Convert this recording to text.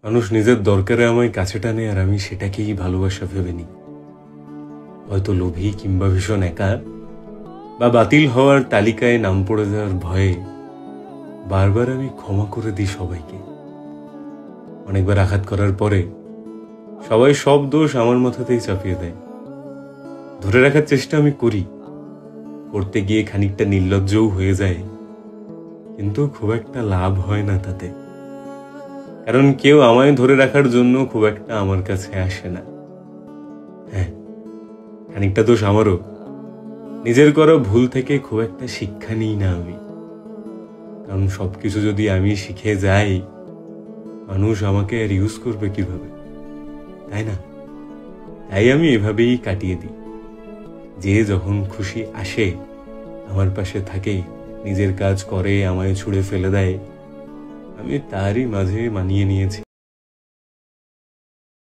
মানুষ নিজের দরকারে আমায় কাছে টানে আর আমি সেটাকেই ভালোবাসা ভেবে নিই। হয়তো লোভী কিংবা ভীষণ একা বা বাতিল হওয়ার তালিকায় নাম পড়ে যাওয়ার ভয়ে বারবার আমি ক্ষমা করে দিই সবাইকে। অনেকবার আঘাত করার পরে সবাই সব দোষ আমার মাথাতেই চাপিয়ে দেয়। ধরে রাখার চেষ্টা আমি করি, করতে গিয়ে খানিকটা নির্লজ্জও হয়ে যায়, কিন্তু খুব একটা লাভ হয় না তাতে। কারণ কেউ আমায় ধরে রাখার জন্য খুব একটা আমার কাছে আসে না। হ্যাঁ, খানিকটা দোষ আমারও। নিজের করা ভুল থেকে খুব একটা শিক্ষা নিই না আমি। কারণ সবকিছু যদি আমি শিখে যাই, মানুষ আমাকে আর ইউজ করবে কিভাবে, তাই না? তাই আমি এভাবেই কাটিয়ে দিই। যে যখন খুশি আসে আমার পাশে থাকে, নিজের কাজ করে, আমায় ছুঁড়ে ফেলে দেয়, আমি তারই মাঝে মানিয়ে নিয়েছি।